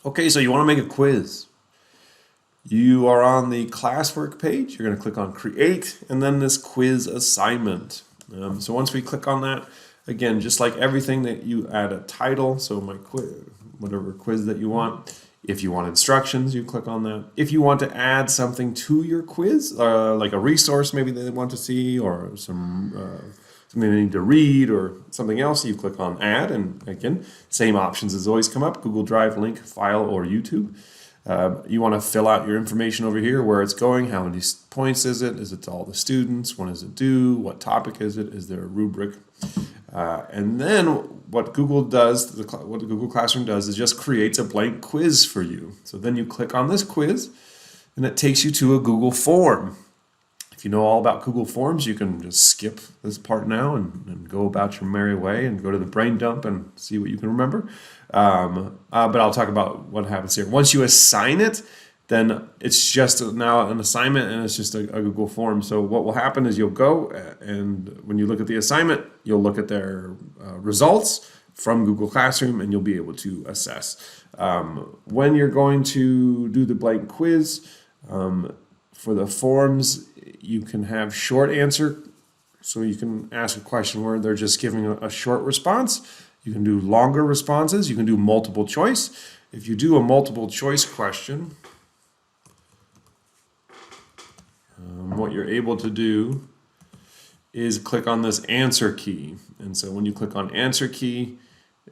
Okay, so you want to make a quiz. You are on the classwork page. You're going to click on Create and then this quiz assignment. So once we click on that, again, just like everything that you add a title, so my quiz, whatever quiz that you want. If you want instructions, you click on that. If you want to add something to your quiz, like a resource maybe they want to see, or something they need to read, or something else, you click on Add, and again, same options as always come up: Google Drive, link, file, or YouTube. You want to fill out your information over here, where it's going, how many points is it to all the students, when is it due, what topic is it, is there a rubric? And then what Google does, what the Google Classroom does, is just creates a blank quiz for you. So then you click on this quiz and it takes you to a Google form. If you know all about Google Forms, you can just skip this part now and go about your merry way and go to the brain dump and see what you can remember. But I'll talk about what happens here. Once you assign it, then it's just now an assignment, and it's just a Google form. So what will happen is you'll go, and when you look at the assignment, you'll look at their results from Google Classroom, and you'll be able to assess. When you're going to do the blank quiz, for the forms, you can have short answer. So you can ask a question where they're just giving a short response. You can do longer responses. You can do multiple choice. If you do a multiple choice question, what you're able to do is click on this answer key. And so when you click on answer key,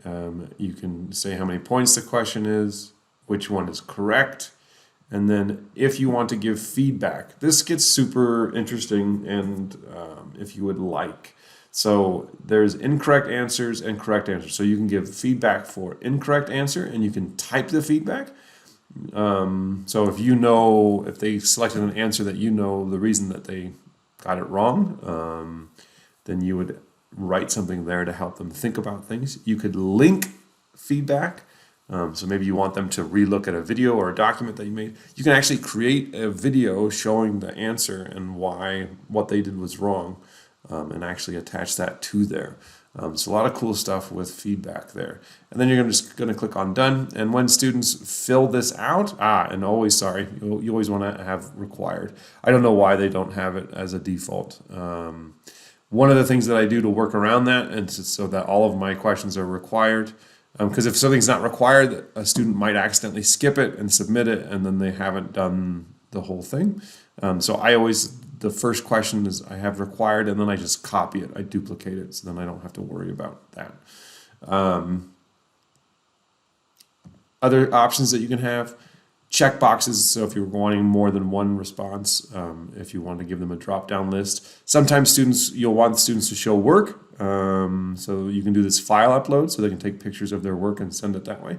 you can say how many points the question is, which one is correct, and then if you want to give feedback. This gets super interesting, and if you would like. So there's incorrect answers and correct answers. So you can give feedback for incorrect answer, and you can type the feedback. So if they selected an answer that you know the reason that they got it wrong, then you would write something there to help them think about things. You could link feedback. So maybe you want them to relook at a video or a document that you made. You can actually create a video showing the answer and why what they did was wrong, and actually attach that to there. So a lot of cool stuff with feedback there. And then you're just going to click on Done. And when students fill this out, and always, sorry, you always want to have required. I don't know why they don't have it as a default. One of the things that I do to work around that, and so that all of my questions are required, because if something's not required, a student might accidentally skip it and submit it, and then they haven't done the whole thing. So I always, the first question is I have required, and then I just copy it, I duplicate it, so then I don't have to worry about that. Other options that you can have, check boxes. So if you're wanting more than one response, if you want to give them a drop-down list. Sometimes you'll want students to show work. So you can do this file upload, so they can take pictures of their work and send it that way.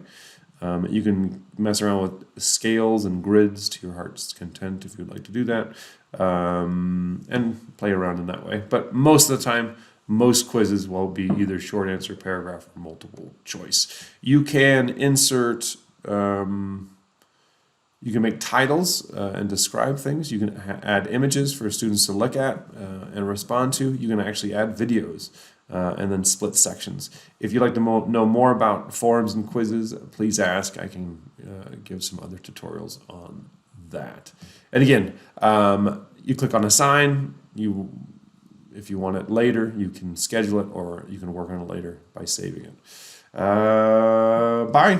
You can mess around with scales and grids to your heart's content if you'd like to do that, and play around in that way. But most of the time, most quizzes will be either short answer, paragraph, or multiple choice. You can insert, you can make titles and describe things. You can add images for students to look at and respond to. You can actually add videos and then split sections. If you'd like to know more about forums and quizzes, please ask. I can give some other tutorials on that. And again, you click on Assign. If you want it later, you can schedule it, or you can work on it later by saving it. Bye.